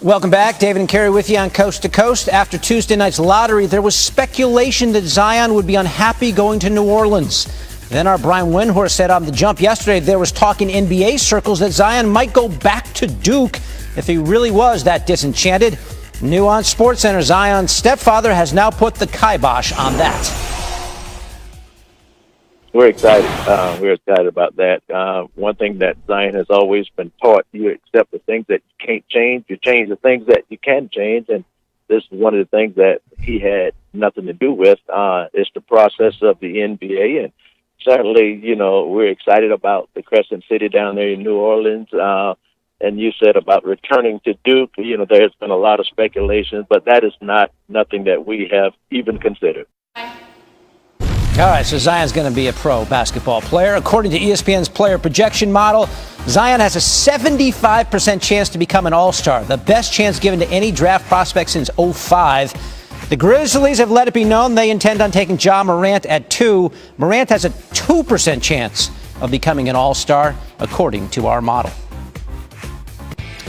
Welcome back. David and Kerry with you on Coast to Coast. After Tuesday night's lottery, there was speculation that Zion would be unhappy going to New Orleans. Then our Brian Windhorst said on The Jump yesterday there was talk in NBA circles that Zion might go back to Duke if he really was that disenchanted. New on SportsCenter, Zion's stepfather has now put the kibosh on that. We're excited. We're excited about that. One thing that Zion has always been taught, you accept the things that you can't change, you change the things that you can change, and this is one of the things that he had nothing to do with. It's the process of the NBA, and certainly, we're excited about the Crescent City down there in New Orleans. And you said about returning to Duke, there's been a lot of speculation, but that is nothing that we have even considered. All right, so Zion's going to be a pro basketball player. According to ESPN's player projection model, Zion has a 75% chance to become an all-star, the best chance given to any draft prospect since '05. The Grizzlies have let it be known they intend on taking Ja Morant at 2. Morant has a 2% chance of becoming an all-star, according to our model.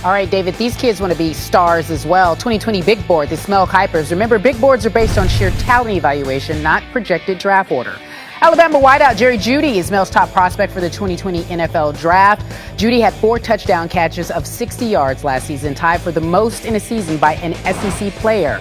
All right, David, these kids want to be stars as well. 2020 Big Board, the Smell Kipers. Remember, big boards are based on sheer talent evaluation, not projected draft order. Alabama wideout Jeudy is Mel's top prospect for the 2020 NFL Draft. Jeudy had 4 touchdown catches of 60 yards last season, tied for the most in a season by an SEC player.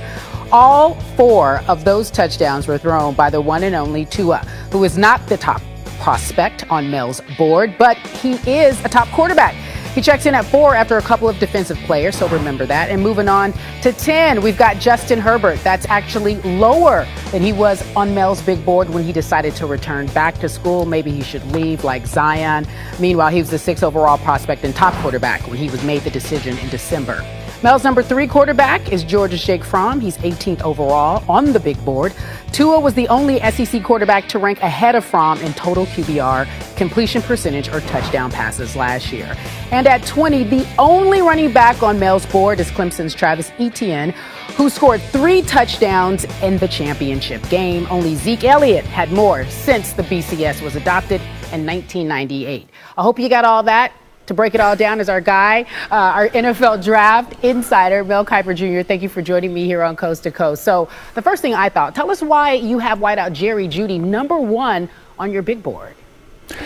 All 4 of those touchdowns were thrown by the one and only Tua, who is not the top prospect on Mel's board, but he is a top quarterback. He checks in at 4 after a couple of defensive players, so remember that. And moving on to 10, we've got Justin Herbert. That's actually lower than he was on Mel's big board when he decided to return back to school. Maybe he should leave like Zion. Meanwhile, he was the 6th overall prospect and top quarterback when he was made the decision in December. Mel's number 3 quarterback is Georgia's Jake Fromm. He's 18th overall on the big board. Tua was the only SEC quarterback to rank ahead of Fromm in total QBR, completion percentage, or touchdown passes last year. And at 20, the only running back on Mel's board is Clemson's Travis Etienne, who scored 3 touchdowns in the championship game. Only Zeke Elliott had more since the BCS was adopted in 1998. I hope you got all that. To break it all down is our guy, our NFL Draft insider, Mel Kiper Jr. Thank you for joining me here on Coast to Coast. So the first thing I thought, tell us why you have wideout Jerry Jeudy number 1 on your big board.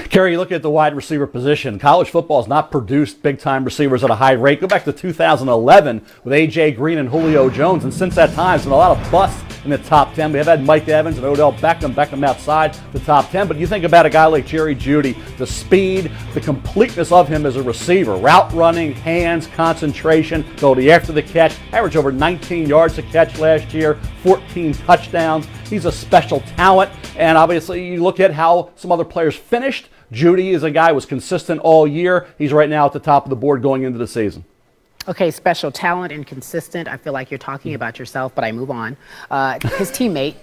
Kerry, you look at the wide receiver position. College football has not produced big-time receivers at a high rate. Go back to 2011 with A.J. Green and Julio Jones, and since that time, there's been a lot of busts in the top 10. We have had Mike Evans and Odell Beckham outside the top 10, but you think about a guy like Jerry Jeudy, the speed, the completeness of him as a receiver, route running, hands, concentration, ability after the catch, averaged over 19 yards a catch last year, 14 touchdowns. He's a special talent, and obviously you look at how some other players finished. Jeudy is a guy who was consistent all year. He's right now at the top of the board going into the season. Okay, special talent and consistent. I feel like you're talking about yourself, but I move on. His teammate,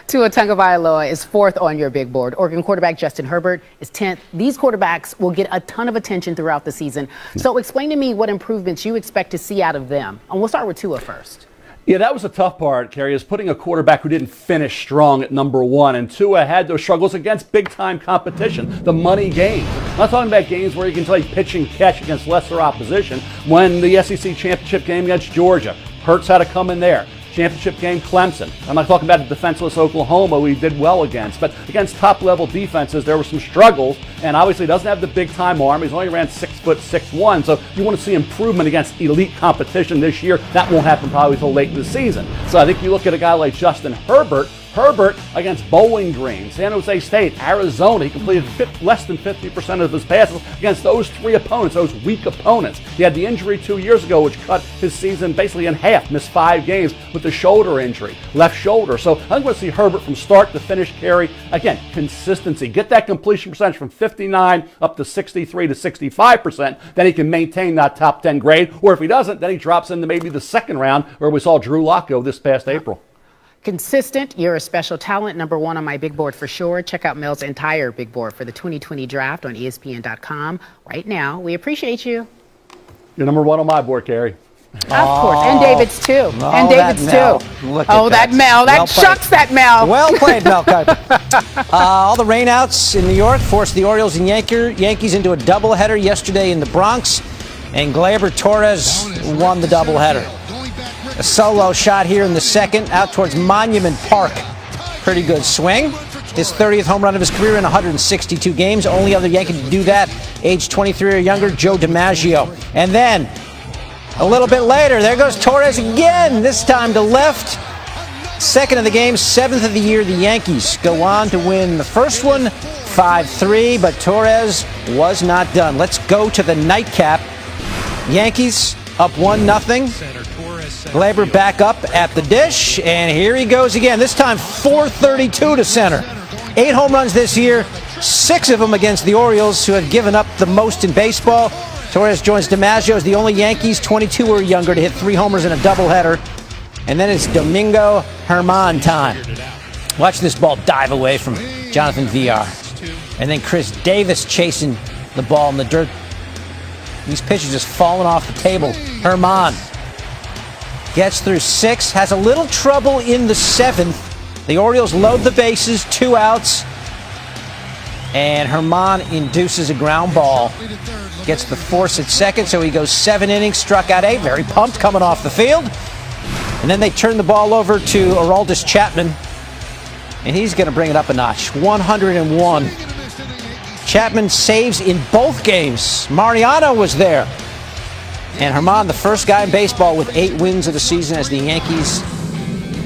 Tua Tagovailoa, is 4th on your big board. Oregon quarterback Justin Herbert is 10th. These quarterbacks will get a ton of attention throughout the season. So explain to me what improvements you expect to see out of them. And we'll start with Tua first. Yeah, that was the tough part, Kerry, is putting a quarterback who didn't finish strong at number 1. And Tua had those struggles against big-time competition, the money games. I'm not talking about games where you can play pitch and catch against lesser opposition. When the SEC championship game against Georgia, Hurts had to come in there. Championship game, Clemson. I'm not talking about a defenseless Oklahoma we did well against, but against top-level defenses, there were some struggles, and obviously doesn't have the big-time arm. He's only ran 6'6'1", so you want to see improvement against elite competition this year. That won't happen probably until late in the season. So I think you look at a guy like Justin Herbert against Bowling Green, San Jose State, Arizona. He completed less than 50% of his passes against those 3 opponents, those weak opponents. He had the injury 2 years ago, which cut his season basically in half, missed 5 games with the shoulder injury, left shoulder. So I'm going to see Herbert from start to finish carry. Again, consistency. Get that completion percentage from 59 up to 63 to 65%. Then he can maintain that top 10 grade. Or if he doesn't, then he drops into maybe the second round where we saw Drew Lock go this past April. Consistent. You're a special talent. Number 1 on my big board for sure. Check out Mel's entire big board for the 2020 draft on ESPN.com right now. We appreciate you. You're number 1 on my board, Kerry. Of course. And David's too. Oh, and David's too. Look at that Mel. That shucks that Mel. Well played, Mel Kiper. All the rainouts in New York forced the Orioles and Yankees into a doubleheader yesterday in the Bronx. and Gleyber Torres won the doubleheader. A solo shot here in the second, out towards Monument Park. Pretty good swing. His 30th home run of his career in 162 games. Only other Yankee to do that, age 23 or younger, Joe DiMaggio. And then, a little bit later, there goes Torres again, this time to left. Second of the game, 7th of the year, the Yankees go on to win the first one, 5-3, but Torres was not done. Let's go to the nightcap. Yankees up 1-0. Gleyber back up at the dish, and here he goes again. This time, 432 to center. 8 home runs this year, 6 of them against the Orioles, who have given up the most in baseball. Torres joins DiMaggio as the only Yankees 22 or younger to hit 3 homers in a doubleheader. And then it's Domingo Germán time. Watch this ball dive away from Jonathan Villar. And then Chris Davis chasing the ball in the dirt. These pitches just falling off the table. Germán gets through 6, has a little trouble in the 7th. The Orioles load the bases, 2 outs. And Germán induces a ground ball. Gets the force at second, so he goes 7 innings, struck out 8. Very pumped coming off the field. And then they turn the ball over to Aroldis Chapman, and he's going to bring it up a notch. 101. Chapman saves in both games. Mariano was there. And Germán, the first guy in baseball with 8 wins of the season as the Yankees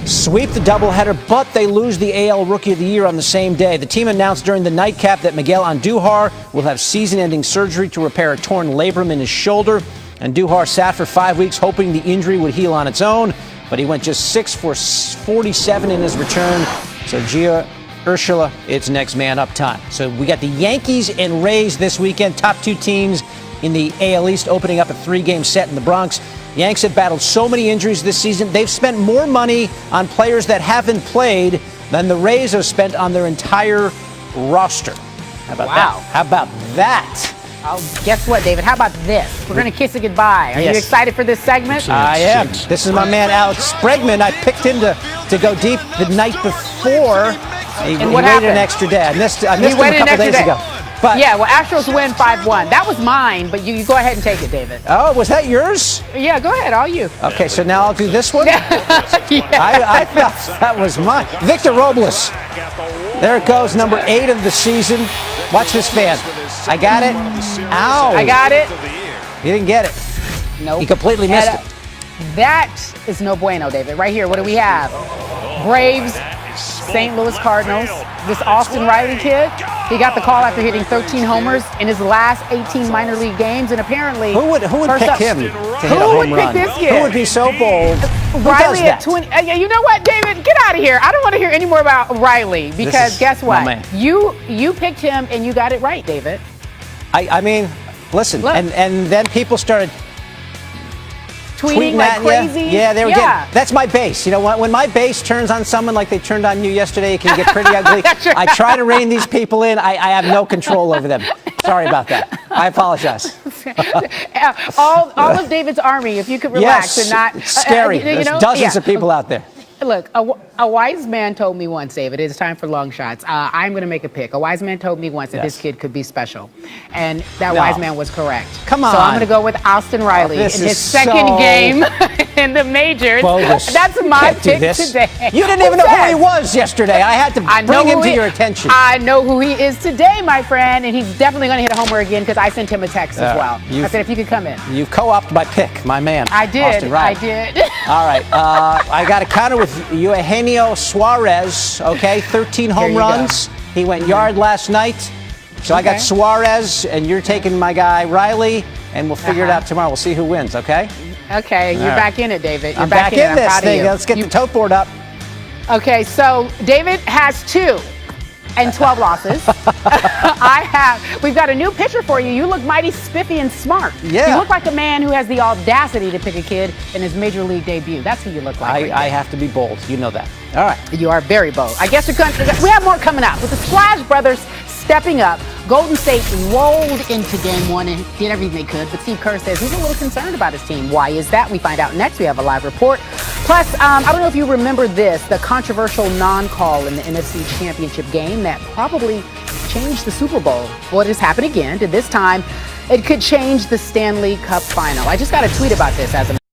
sweep the doubleheader, but they lose the AL Rookie of the Year on the same day. The team announced during the nightcap that Miguel Andujar will have season-ending surgery to repair a torn labrum in his shoulder. Andujar sat for 5 weeks hoping the injury would heal on its own, but he went just 6 for 47 in his return. So Gio Urshela, it's next man up time. So we got the Yankees and Rays this weekend, top 2 teams in the AL East, opening up a 3-game set in the Bronx. Yanks have battled so many injuries this season. They've spent more money on players that haven't played than the Rays have spent on their entire roster. How about that? How about that? Oh, guess what, David? How about this? We're going to kiss it goodbye. Are you excited for this segment? I am. This is my man, Alex Bregman. I picked him to go deep the night before. He waited an extra day. I missed him a couple days ago. But yeah, well, Astros win 5-1. That was mine, but you go ahead and take it, David. Oh, was that yours? Yeah, go ahead. All you. Okay, so now I'll do this one? Yeah. I thought that was mine. Victor Robles. There it goes, number 8 of the season. Watch this fan. I got it. Ow. I got it. You didn't get it. Nope. He completely missed it. That is no bueno, David. Right here, what do we have? Braves, St. Louis Cardinals. This Austin Riley kid, he got the call after hitting 13 homers in his last 18 minor league games, and apparently... Who would pick him to hit a home run? Who would pick this kid? Who would be so bold? Riley at 20. You know what, David? Get out of here. I don't want to hear any more about Riley, because guess what? You picked him, and you got it right, David. I mean, listen, and then people started tweeting like crazy. Yeah, they were getting. That's my base. You know what? When my base turns on someone like they turned on you yesterday, it can get pretty ugly. I try to rein these people in. I have no control over them. Sorry about that. I apologize. all of David's army, if you could relax and not. It's scary. There's dozens of people out there. Look, a wise man told me once, David, it's time for long shots. I'm going to make a pick. A wise man told me once that this kid could be special. And that wise man was correct. Come on. So I'm going to go with Austin Riley in his second game in the majors. Bogus. That's my pick today. You didn't even know who he was yesterday. I had to bring him to your attention. I know who he is today, my friend, and he's definitely going to hit a homer again because I sent him a text as well. I said, if you could come in. You co-opted my pick, my man. I did. Austin Riley. I did. All right. I got a counter with Eugenio Suarez, okay, 13 home runs. He went yard last night. So I got Suarez, and you're taking my guy Riley, and we'll figure it out tomorrow. We'll see who wins, okay? Okay, you're back in it, David. You're I'm back in this thing. Let's get the tote board up. Okay, so David has 2 and 12 losses. We've got a new pitcher for you. You look mighty spiffy and smart. Yeah. You look like a man who has the audacity to pick a kid in his major league debut. That's who you look like. I have to be bold. You know that. All right. You are very bold. I guess we have more coming up. With the Splash Brothers stepping up, Golden State rolled into Game 1 and did everything they could, but Steve Kerr says he's a little concerned about his team. Why is that? We find out next. We have a live report. Plus, I don't know if you remember this, the controversial non-call in the NFC Championship game that probably changed the Super Bowl. Well, it has happened again. This time, It could change the Stanley Cup final. I just got a tweet about this as a